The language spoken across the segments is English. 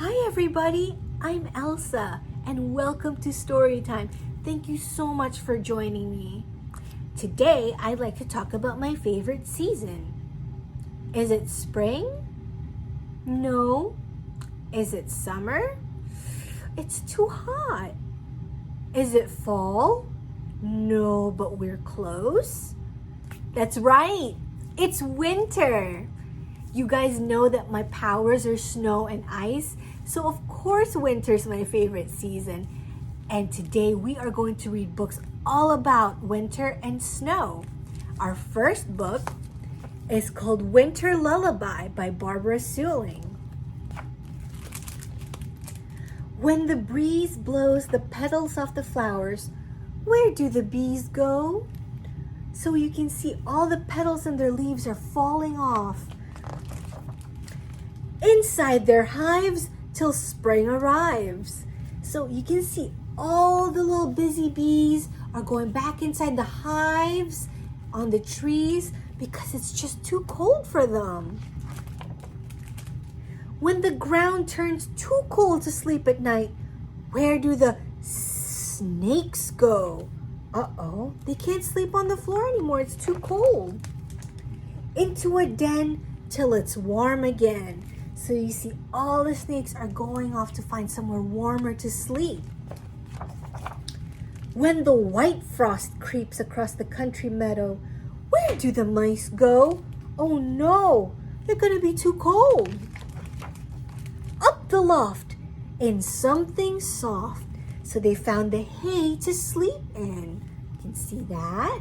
Hi everybody, I'm Elsa and welcome to Storytime. Thank you so much for joining me. Today I'd like to talk about my favorite season. Is it spring? No. Is it summer? It's too hot. Is it fall? No, but we're close. That's right, it's winter. You guys know that my powers are snow and ice, so of course winter's my favorite season. And today we are going to read books all about winter and snow. Our first book is called Winter Lullaby by Barbara Sewling. When the breeze blows the petals off the flowers, where do the bees go? So you can see all the petals and their leaves are falling off inside their hives till spring arrives. So you can see all the little busy bees are going back inside the hives on the trees because it's just too cold for them. When the ground turns too cold to sleep at night, where do the snakes go? Uh-oh, they can't sleep on the floor anymore. It's too cold. Into a den till it's warm again. So you see all the snakes are going off to find somewhere warmer to sleep. When the white frost creeps across the country meadow, where do the mice go? Oh no, they're gonna be too cold. Up the loft in something soft. So they found the hay to sleep in. You can see that.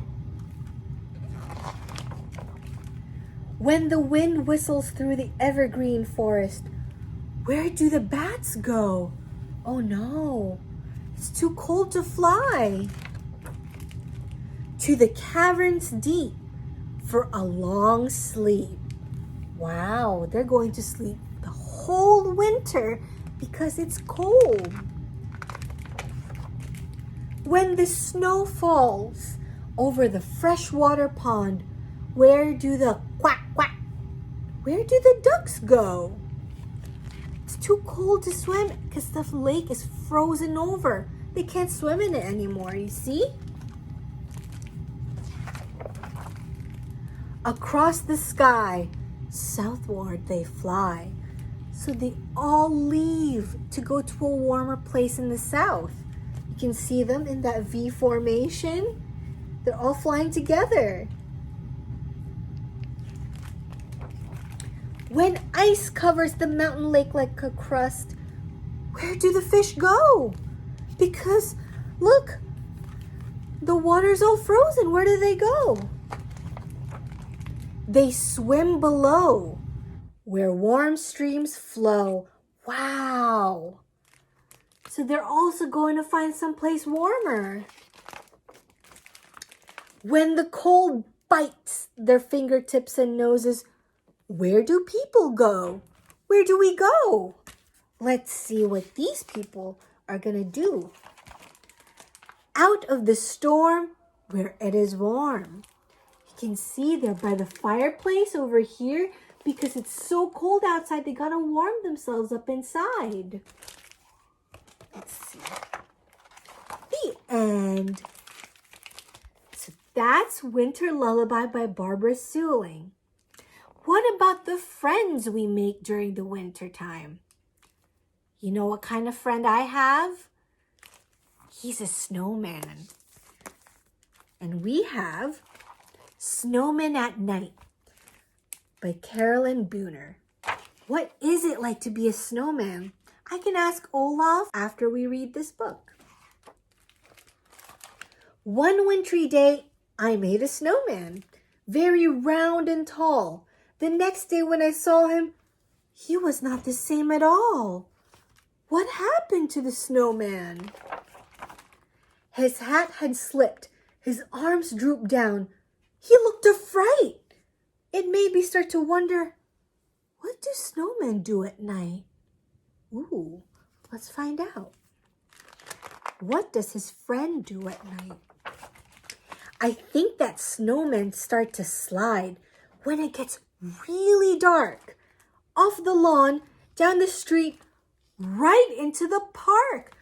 When the wind whistles through the evergreen forest, where do the bats go? Oh no, it's too cold to fly. To the caverns deep for a long sleep. Wow, they're going to sleep the whole winter because it's cold. When the snow falls over the freshwater pond, where do the quack, quack, where do the ducks go? It's too cold to swim because the lake is frozen over. They can't swim in it anymore, you see? Across the sky, southward they fly. So they all leave to go to a warmer place in the south. You can see them in that V formation. They're all flying together. When ice covers the mountain lake like a crust, where do the fish go? Because, look, the water's all frozen. Where do they go? They swim below, where warm streams flow. Wow! So they're also going to find someplace warmer. When the cold bites their fingertips and noses, where do people go? Where do we go? Let's see what these people are going to do. Out of the storm where it is warm. You can see they're by the fireplace over here because it's so cold outside. They got to warm themselves up inside. Let's see. The end. So that's Winter Lullaby by Barbara Sewling. What about the friends we make during the winter time? You know what kind of friend I have? He's a snowman. And we have Snowman at Night by Carolyn Booner. What is it like to be a snowman? I can ask Olaf after we read this book. One wintry day, I made a snowman, very round and tall. The next day when I saw him, he was not the same at all. What happened to the snowman? His hat had slipped. His arms drooped down. He looked afraid. It made me start to wonder, what do snowmen do at night? Ooh, let's find out. What does his friend do at night? I think that snowmen start to slide when it gets really dark. Off the lawn, down the street, right into the park.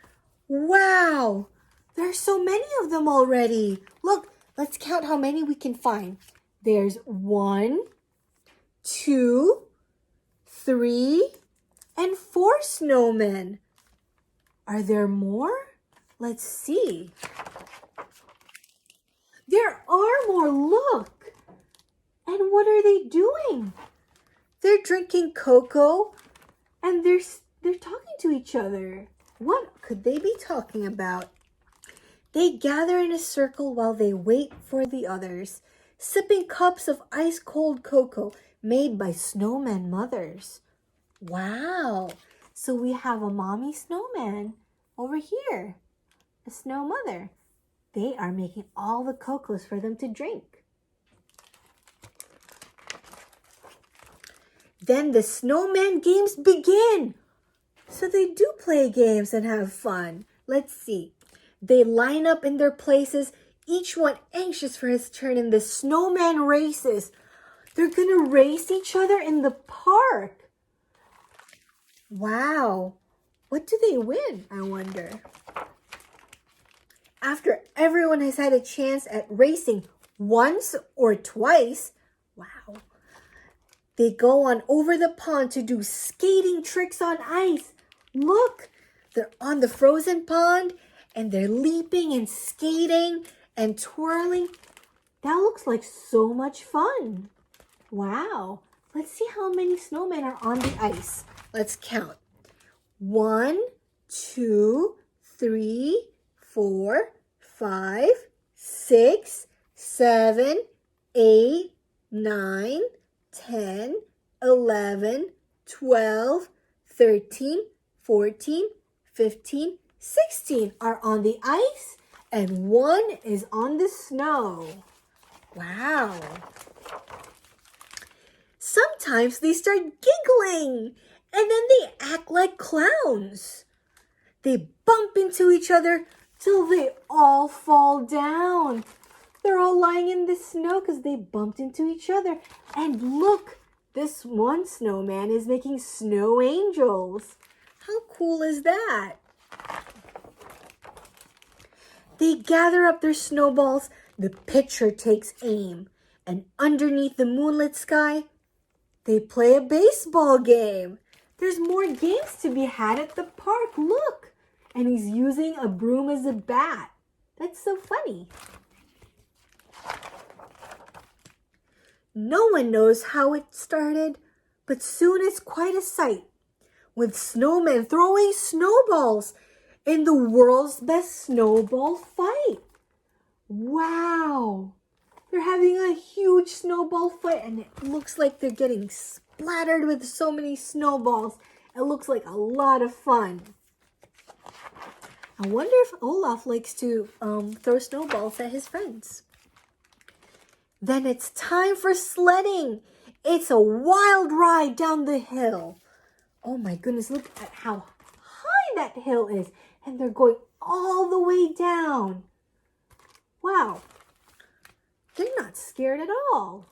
Wow, there's so many of them already. Look, let's count how many we can find. There's 1, 2, 3, and 4 snowmen. Are there more? Let's see. There are more, look. And what are they doing? They're drinking cocoa and they're talking to each other. What could they be talking about? They gather in a circle while they wait for the others, sipping cups of ice-cold cocoa made by snowman mothers. Wow! So we have a mommy snowman over here, a snow mother. They are making all the cocos for them to drink. Then the snowman games begin. So they do play games and have fun. Let's see. They line up in their places, each one anxious for his turn in the snowman races. They're going to race each other in the park. Wow. What do they win, I wonder? After everyone has had a chance at racing once or twice, wow, they go on over the pond to do skating tricks on ice. Look, they're on the frozen pond and they're leaping and skating and twirling. That looks like so much fun. Wow. Let's see how many snowmen are on the ice. Let's count. 1, 2, 3, 4, 5, 6, 7, 8, 9, 10, 11, 12, 13, 14, 15, 16 are on the ice and 1 is on the snow. Wow. Sometimes they start giggling and then they act like clowns. They bump into each other till they all fall down. They're all lying in the snow because they bumped into each other. And look, this one snowman is making snow angels. How cool is that? They gather up their snowballs. The pitcher takes aim. And underneath the moonlit sky, they play a baseball game. There's more games to be had at the park. Look. And he's using a broom as a bat. That's so funny. No one knows how it started, but soon it's quite a sight, with snowmen throwing snowballs in the world's best snowball fight. Wow! They're having a huge snowball fight, and it looks like they're getting splattered with so many snowballs. It looks like a lot of fun. I wonder if Olaf likes to throw snowballs at his friends. Then it's time for sledding. It's a wild ride down the hill. Oh my goodness, look at how high that hill is. And they're going all the way down. Wow. They're not scared at all.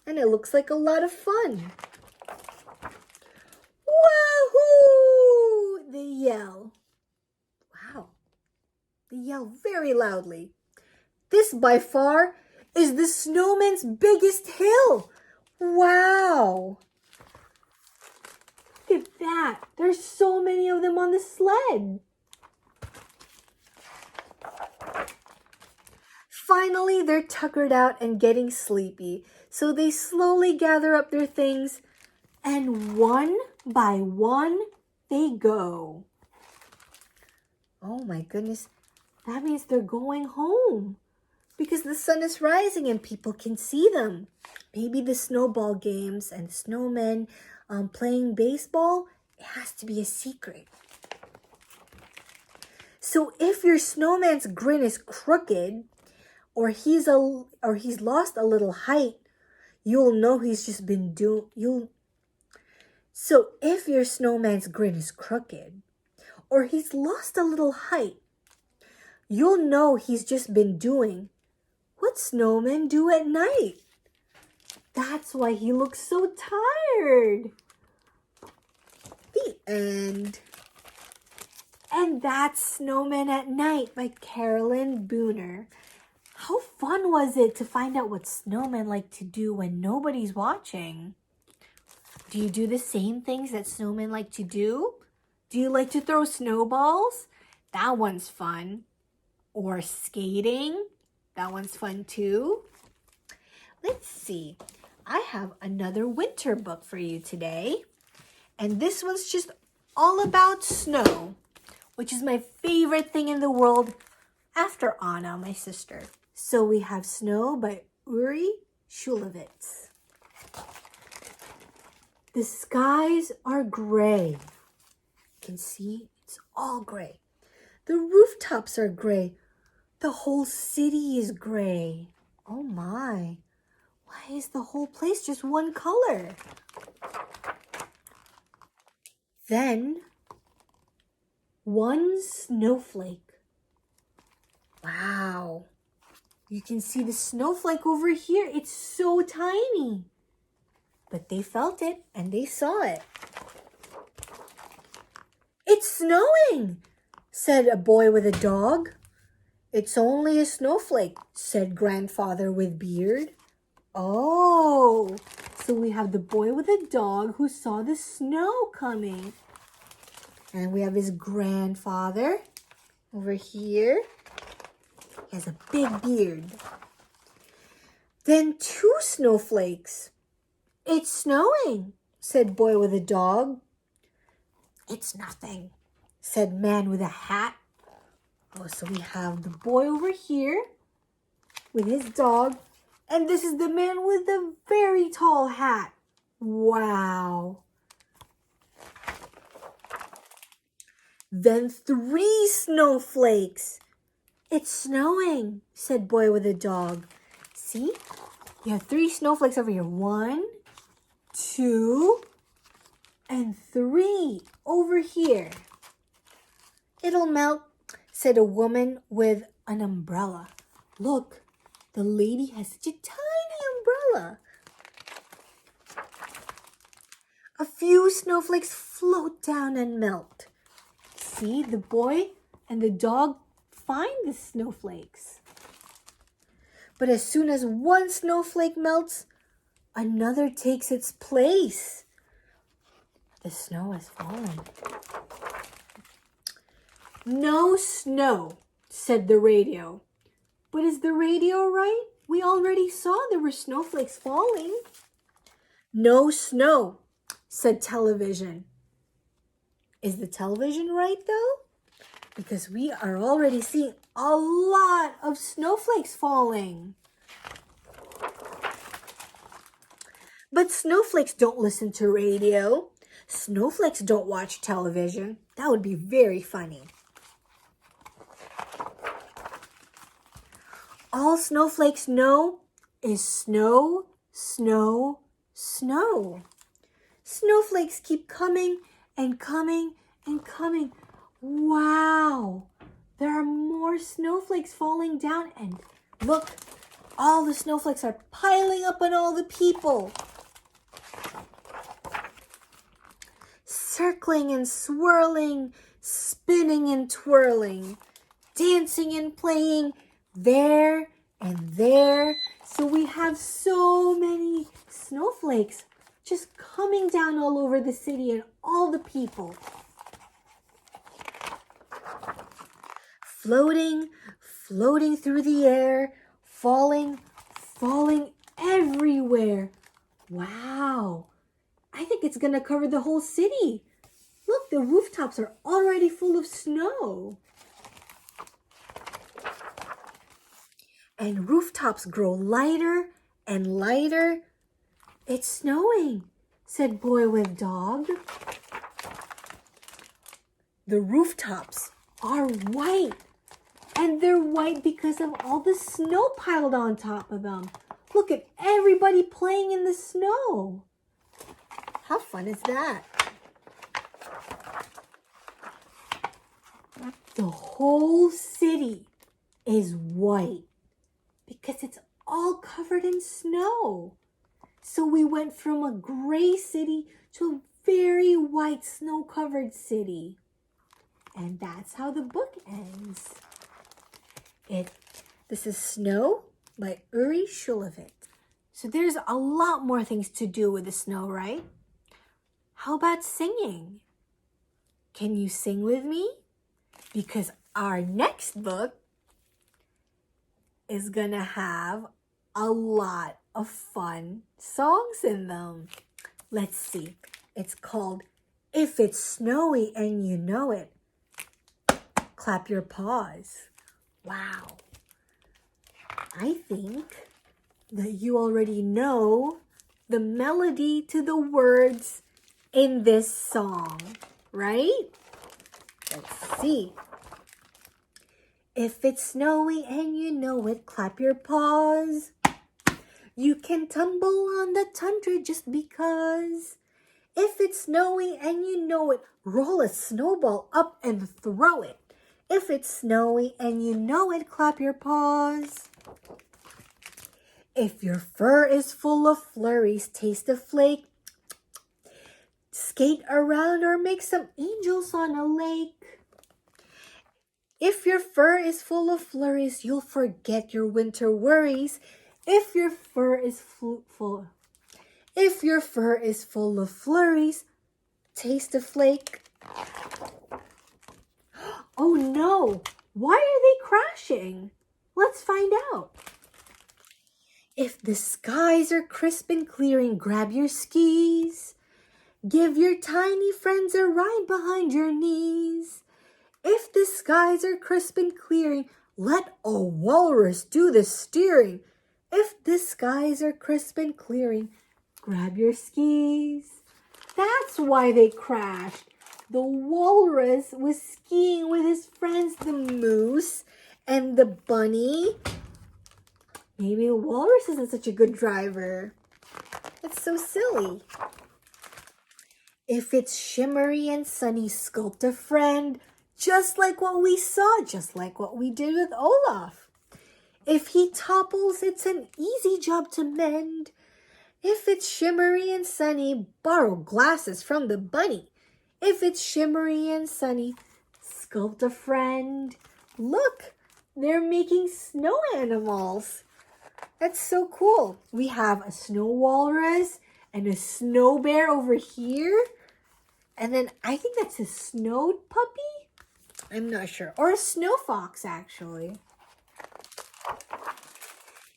And it looks like a lot of fun. Wahoo! They yell. Wow. They yell very loudly. This by far is the snowman's biggest hill. Wow. Look at that. There's so many of them on the sled. Finally, they're tuckered out and getting sleepy. So they slowly gather up their things and one by one they go. Oh my goodness. That means they're going home. Because the sun is rising and people can see them. Maybe the snowball games and snowmen playing baseball, it has to be a secret. So if your snowman's grin is crooked, or he's lost a little height, you'll know he's just been So if your snowman's grin is crooked, or he's lost a little height, you'll know he's just been doing what snowmen do at night. That's why he looks so tired. The end. And that's Snowman at Night by Carolyn Booner. How fun was it to find out what snowmen like to do when nobody's watching? Do you do the same things that snowmen like to do? Do you like to throw snowballs? That one's fun. Or skating? That one's fun too. Let's see. I have another winter book for you today. And this one's just all about snow, which is my favorite thing in the world after Anna, my sister. So we have Snow by Uri Shulevitz. The skies are gray. You can see it's all gray. The rooftops are gray. The whole city is gray. Oh my. Why is the whole place just one color? Then, one snowflake. Wow. You can see the snowflake over here. It's so tiny. But they felt it and they saw it. It's snowing, said a boy with a dog. It's only a snowflake, said grandfather with beard. Oh, so we have the boy with a dog who saw the snow coming. And we have his grandfather over here. He has a big beard. Then two snowflakes. It's snowing, said boy with a dog. It's nothing, said man with a hat. Oh, so we have the boy over here with his dog. And this is the man with the very tall hat. Wow. Then three snowflakes. It's snowing, said boy with a dog. See? You have three snowflakes over here. 1, 2, and 3 over here. It'll melt, said a woman with an umbrella. Look, the lady has such a tiny umbrella. A few snowflakes float down and melt. See, the boy and the dog find the snowflakes. But as soon as one snowflake melts, another takes its place. The snow has fallen. No snow, said the radio. But is the radio right? We already saw there were snowflakes falling. No snow, said television. Is the television right though? Because we are already seeing a lot of snowflakes falling. But snowflakes don't listen to radio. Snowflakes don't watch television. That would be very funny. All snowflakes know is snow, snow, snow. Snowflakes keep coming and coming and coming. Wow, there are more snowflakes falling down, and look, all the snowflakes are piling up on all the people. Circling and swirling, spinning and twirling, dancing and playing there and there. So we have so many snowflakes just coming down all over the city and all the people. Floating, floating through the air, falling, falling everywhere. Wow, I think it's gonna cover the whole city. Look, the rooftops are already full of snow. And rooftops grow lighter and lighter. It's snowing, said boy with dog. The rooftops are white. And they're white because of all the snow piled on top of them. Look at everybody playing in the snow. How fun is that? The whole city is white because it's all covered in snow. So we went from a gray city to a very white snow-covered city. And that's how the book ends. This is Snow by Uri Shulevit. So there's a lot more things to do with the snow, right? How about singing? Can you sing with me? Because our next book is gonna have a lot of fun songs in them. Let's see. It's called If It's Snowy and You Know It. Clap your paws. Wow. I think that you already know the melody to the words in this song, right? Let's see. If it's snowy and you know it, clap your paws. You can tumble on the tundra just because. If it's snowy and you know it, roll a snowball up and throw it. If it's snowy and you know it, clap your paws. If your fur is full of flurries, taste a flake. Skate around or make some angels on a lake. If your fur is full of flurries, you'll forget your winter worries. If your fur is full of flurries, taste a flake. Oh no! Why are they crashing? Let's find out. If the skies are crisp and clearing, grab your skis. Give your tiny friends a ride behind your knees. If the skies are crisp and clearing, let a walrus do the steering. If the skies are crisp and clearing, grab your skis. That's why they crashed. The walrus was skiing with his friends, the moose and the bunny. Maybe the walrus isn't such a good driver. That's so silly. If it's shimmery and sunny, sculpt a friend. Just like what we saw, just like what we did with Olaf. If he topples, it's an easy job to mend. If it's shimmery and sunny, borrow glasses from the bunny. If it's shimmery and sunny, sculpt a friend. Look, they're making snow animals. That's so cool. We have a snow walrus and a snow bear over here. And then I think that's a snowed puppy. I'm not sure. Or a snow fox, actually.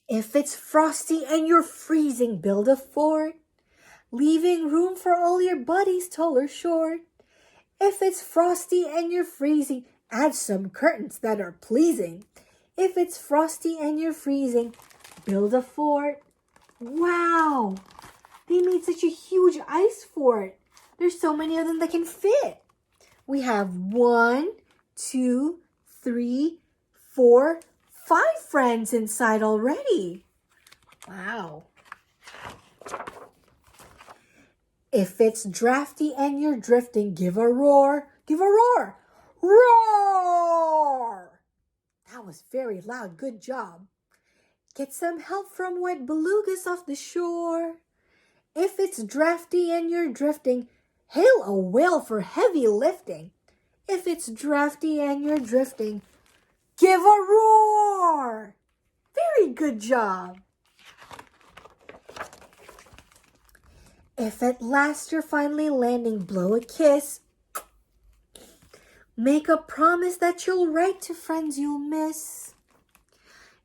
If it's frosty and you're freezing, build a fort, leaving room for all your buddies, tall or short. If it's frosty and you're freezing, add some curtains that are pleasing. If it's frosty and you're freezing, build a fort. Wow! They made such a huge ice fort. There's so many of them that can fit. We have 1, 2, 3, 4, 5 friends inside already. Wow. If it's drafty and you're drifting, give a roar. Give a roar. Roar! That was very loud. Good job. Get some help from white belugas off the shore. If it's drafty and you're drifting, hail a whale for heavy lifting. If it's drafty and you're drifting, give a roar. Very good job. If at last you're finally landing, blow a kiss. Make a promise that you'll write to friends you'll miss.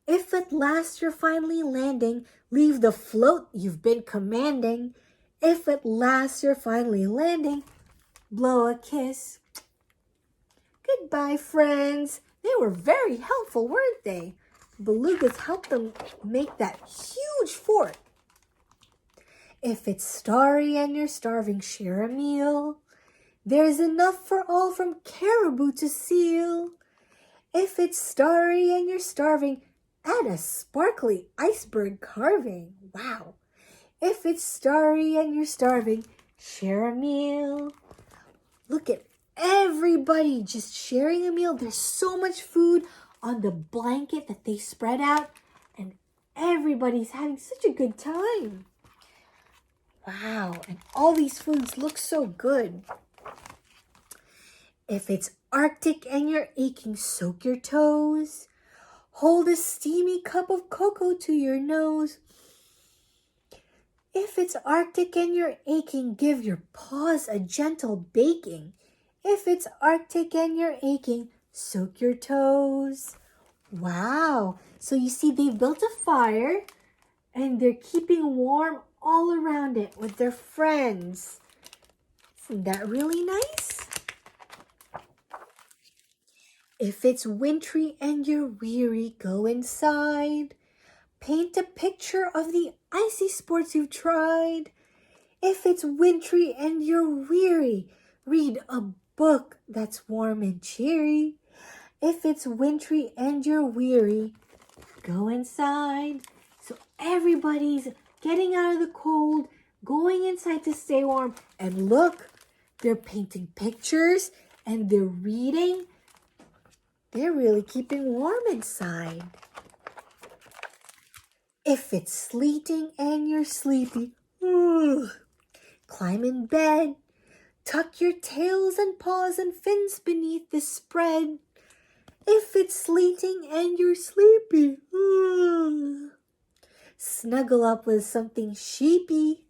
If at last you're finally landing, leave the float you've been commanding. If at last you're finally landing, blow a kiss. Goodbye, friends. They were very helpful, weren't they? Belugas helped them make that huge fort. If it's starry and you're starving, share a meal. There's enough for all from caribou to seal. If it's starry and you're starving, add a sparkly iceberg carving. Wow. If it's starry and you're starving, share a meal. Look at everybody just sharing a meal. There's so much food on the blanket that they spread out, and everybody's having such a good time. Wow, and all these foods look so good. If it's Arctic and you're aching, soak your toes. Hold a steamy cup of cocoa to your nose. If it's Arctic and you're aching, give your paws a gentle baking. If it's Arctic and you're aching, soak your toes. Wow! So you see, they built a fire and they're keeping warm all around it with their friends. Isn't that really nice? If it's wintry and you're weary, go inside. Paint a picture of the icy sports you've tried. If it's wintry and you're weary, read a book that's warm and cheery. If it's wintry and you're weary, go inside. So everybody's getting out of the cold, going inside to stay warm. And look, they're painting pictures and they're reading. They're really keeping warm inside. If it's sleeting and you're sleepy, climb in bed. Tuck your tails and paws and fins beneath the spread. If it's sleeting and you're sleepy, snuggle up with something sheepy.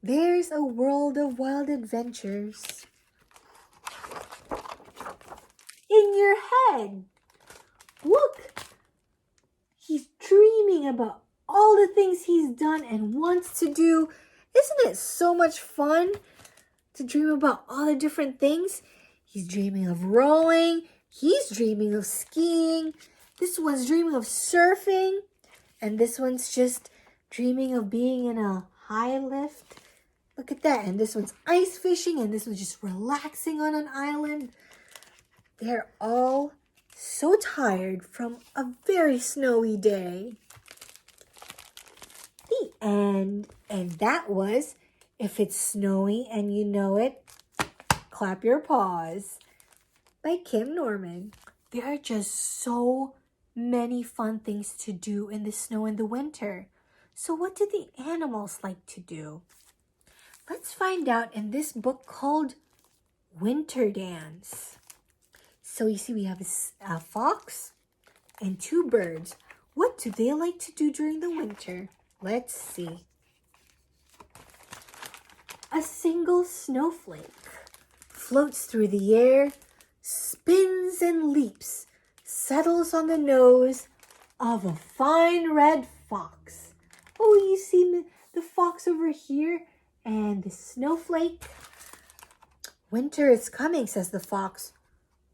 There's a world of wild adventures in your head. Look, he's dreaming about all the things he's done and wants to do. Isn't it so much fun to dream about all the different things? He's dreaming of rowing. He's dreaming of skiing. This one's dreaming of surfing. And this one's just dreaming of being in a high lift. Look at that. And this one's ice fishing. And this one's just relaxing on an island. They're all so tired from a very snowy day. The end. And that was If It's Snowy and You Know It, Clap Your Paws by Kim Norman. There are just so many fun things to do in the snow in the winter. So what do the animals like to do? Let's find out in this book called Winter Dance. So you see we have a fox and two birds. What do they like to do during the winter? Let's see. A single snowflake floats through the air, spins and leaps, settles on the nose of a fine red fox. Oh, you see the fox over here and the snowflake. Winter is coming, says the fox.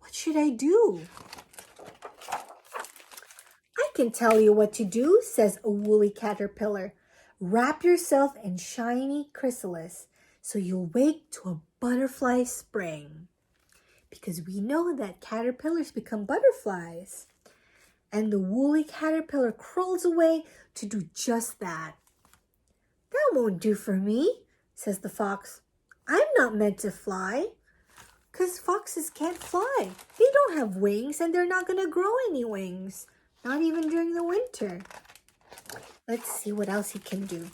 What should I do? I can tell you what to do, says a woolly caterpillar. Wrap yourself in shiny chrysalis so you'll wake to a butterfly spring. Because we know that caterpillars become butterflies. And the woolly caterpillar crawls away to do just that. That won't do for me, says the fox. I'm not meant to fly. Because foxes can't fly. They don't have wings and they're not going to grow any wings. Not even during the winter. Let's see what else he can do.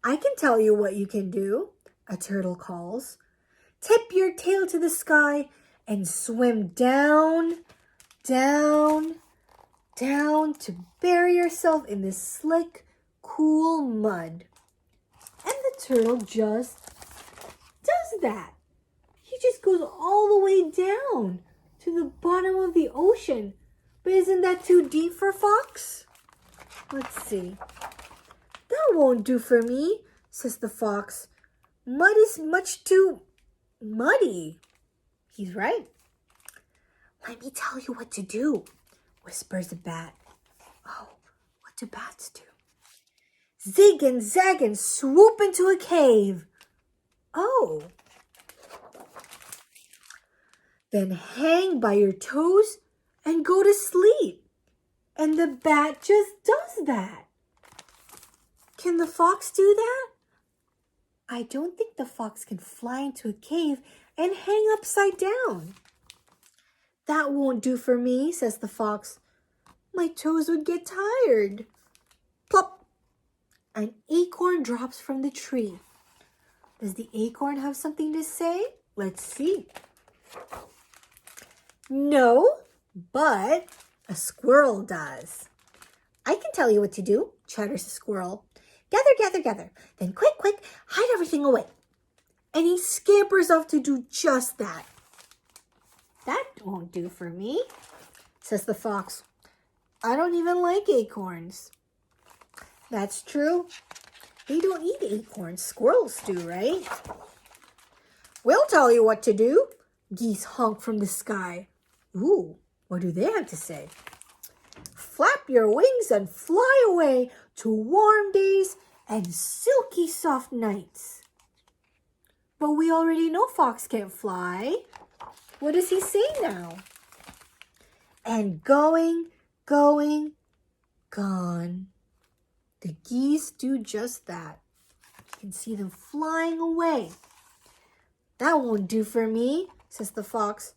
I can tell you what you can do, a turtle calls. Tip your tail to the sky and swim down, down, down to bury yourself in the slick, cool mud. And the turtle just does that. He just goes all the way down to the bottom of the ocean. But isn't that too deep for fox? Let's see. That won't do for me, says the fox. Mud is much too muddy. He's right. Let me tell you what to do, whispers a bat. Oh, what do bats do? Zig and zag and swoop into a cave. Oh. Then hang by your toes and go to sleep. And the bat just does that. Can the fox do that? I don't think the fox can fly into a cave and hang upside down. That won't do for me, says the fox. My toes would get tired. Plop! An acorn drops from the tree. Does the acorn have something to say? Let's see. No, but a squirrel does. I can tell you what to do, chatters the squirrel. Gather, gather, gather. Then quick, quick, hide everything away. And he scampers off to do just that. That won't do for me, says the fox. I don't even like acorns. That's true. They don't eat acorns. Squirrels do, right? We'll tell you what to do, geese honk from the sky. Ooh, what do they have to say? Flap your wings and fly away to warm days and silky soft nights. But we already know fox can't fly. What does he say now? And going, going, gone. The geese do just that. You can see them flying away. That won't do for me, says the fox.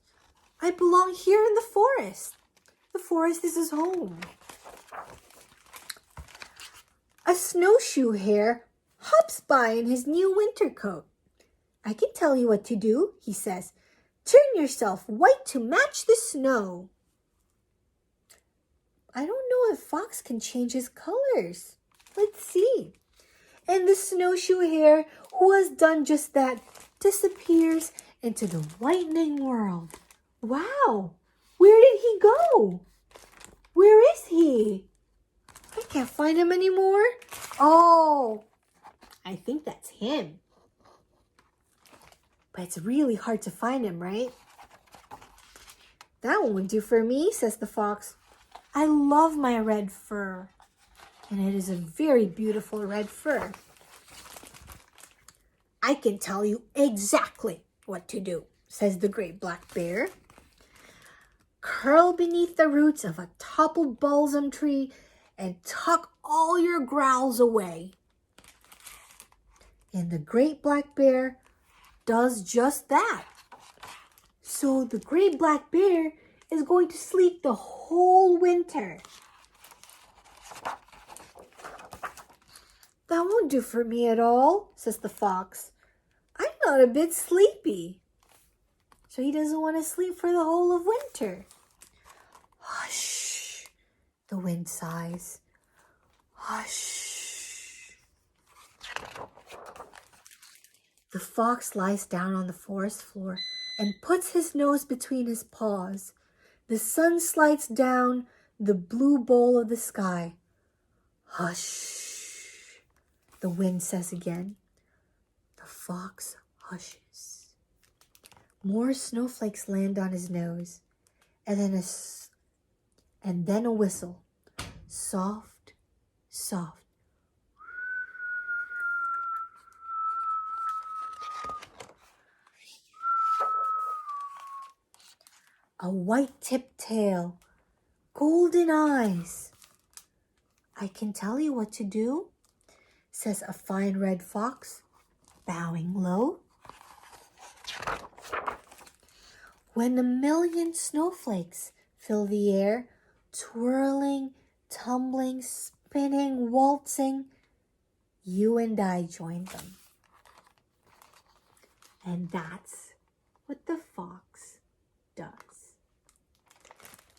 I belong here in the forest. The forest is his home. A snowshoe hare hops by in his new winter coat. I can tell you what to do, he says. Turn yourself white to match the snow. I don't know if fox can change his colors. Let's see. And the snowshoe hare, who has done just that, disappears into the whitening world. Wow, where did he go? Where is he? I can't find him anymore. Oh, I think that's him. But it's really hard to find him, right? That won't do for me, says the fox. I love my red fur. And it is a very beautiful red fur. I can tell you exactly what to do, says the great black bear. Curl beneath the roots of a toppled balsam tree and tuck all your growls away. And the great black bear does just that. So the great black bear is going to sleep the whole winter. That won't do for me at all, says the fox. I'm not a bit sleepy. So he doesn't want to sleep for the whole of winter. Hush, the wind sighs. Hush. The fox lies down on the forest floor and puts his nose between his paws. The sun slides down the blue bowl of the sky. Hush, the wind says again. The fox hushes. More snowflakes land on his nose, and then a whistle. Soft, soft. A white-tipped tail, golden eyes. I can tell you what to do, says a fine red fox, bowing low. When a million snowflakes fill the air, twirling, tumbling, spinning, waltzing, you and I join them. And that's what the fox does.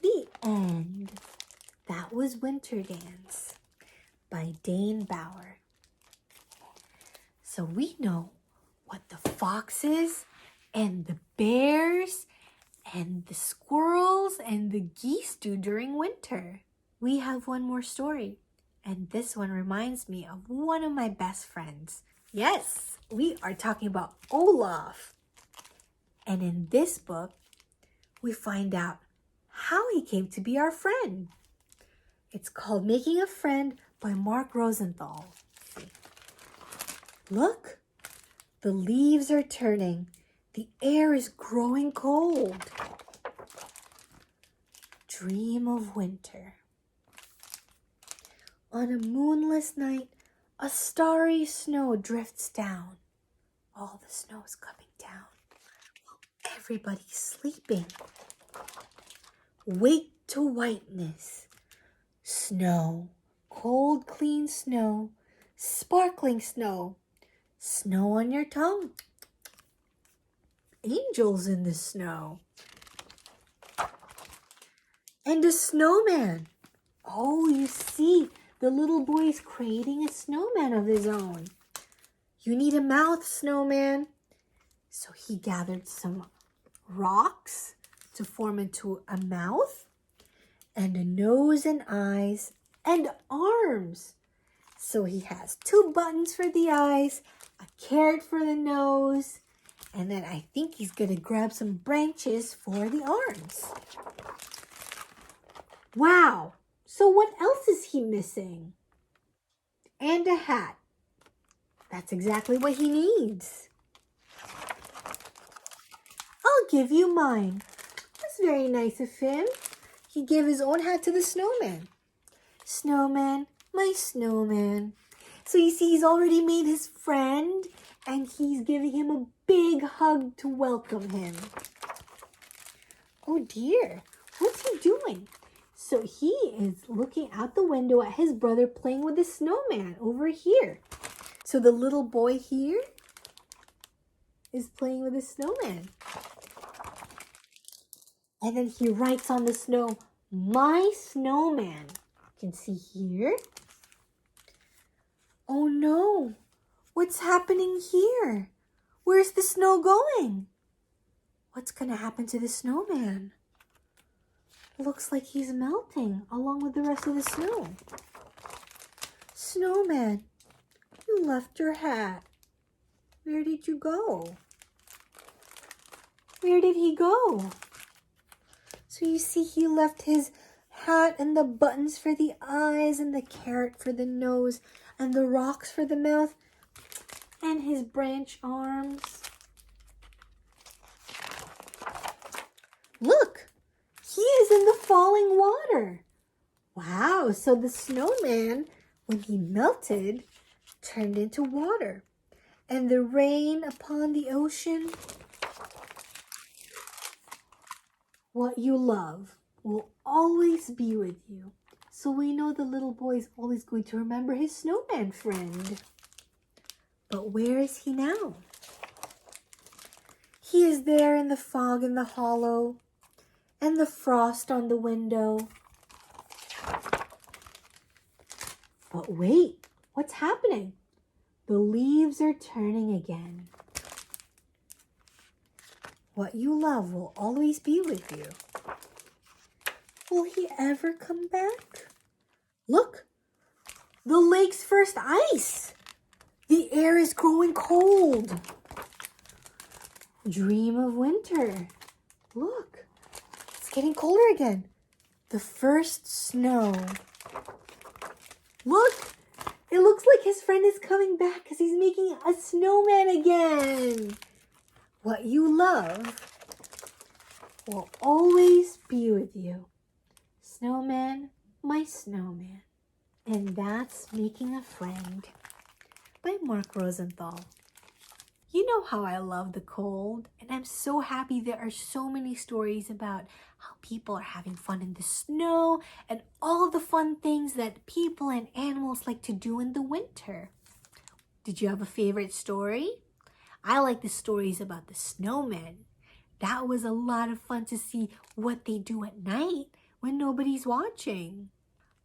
The end. That was Winter Dance by Dane Bauer. So we know what the foxes and the bears and the squirrels and the geese do during winter. We have one more story, and this one reminds me of one of my best friends. Yes, we are talking about Olaf. And in this book, we find out how he came to be our friend. It's called Making a Friend by Mark Rosenthal. Look, the leaves are turning. The air is growing cold. Dream of winter. On a moonless night, a starry snow drifts down. All the snow is coming down while everybody's sleeping. Wake to whiteness. Snow, cold, clean snow, sparkling snow, snow on your tongue. Angels in the snow. And a snowman. Oh, you see, the little boy is creating a snowman of his own. You need a mouth, snowman. So he gathered some rocks to form into a mouth and a nose and eyes and arms. So he has 2 buttons for the eyes, a carrot for the nose, and then I think he's going to grab some branches for the arms. Wow! So what else is he missing? And a hat. That's exactly what he needs. I'll give you mine. That's very nice of him. He gave his own hat to the snowman. Snowman, my snowman. So you see, he's already made his friend and he's giving him a big hug to welcome him. Oh dear, what's he doing? So he is looking out the window at his brother playing with the snowman over here. So the little boy here is playing with the snowman. And then he writes on the snow, my snowman. You can see here. Oh no, what's happening here? Where's the snow going? What's going to happen to the snowman? Looks like he's melting along with the rest of the snow. Snowman, you left your hat. Where did you go? Where did he go? So you see he left his hat and the buttons for the eyes and the carrot for the nose and the rocks for the mouth and his branch arms. Look, he is in the falling water. Wow, so the snowman, when he melted, turned into water. And the rain upon the ocean, what you love will always be with you. So we know the little boy is always going to remember his snowman friend. But where is he now? He is there in the fog in the hollow and the frost on the window. But wait, what's happening? The leaves are turning again. What you love will always be with you. Will he ever come back? Look, the lake's first ice. The air is growing cold. Dream of winter. Look, it's getting colder again. The first snow. Look, it looks like his friend is coming back because he's making a snowman again. What you love will always be with you. Snowman, my snowman. And that's Making a Friend by Mark Rosenthal. You know how I love the cold, and I'm so happy there are so many stories about how people are having fun in the snow and all the fun things that people and animals like to do in the winter. Did you have a favorite story? I like the stories about the snowmen. That was a lot of fun to see what they do at night when nobody's watching.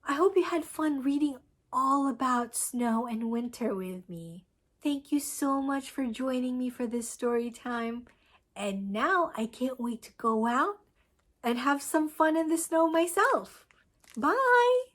I hope you had fun reading all about snow and winter with me. Thank you so much for joining me for this story time. And now I can't wait to go out and have some fun in the snow myself. Bye!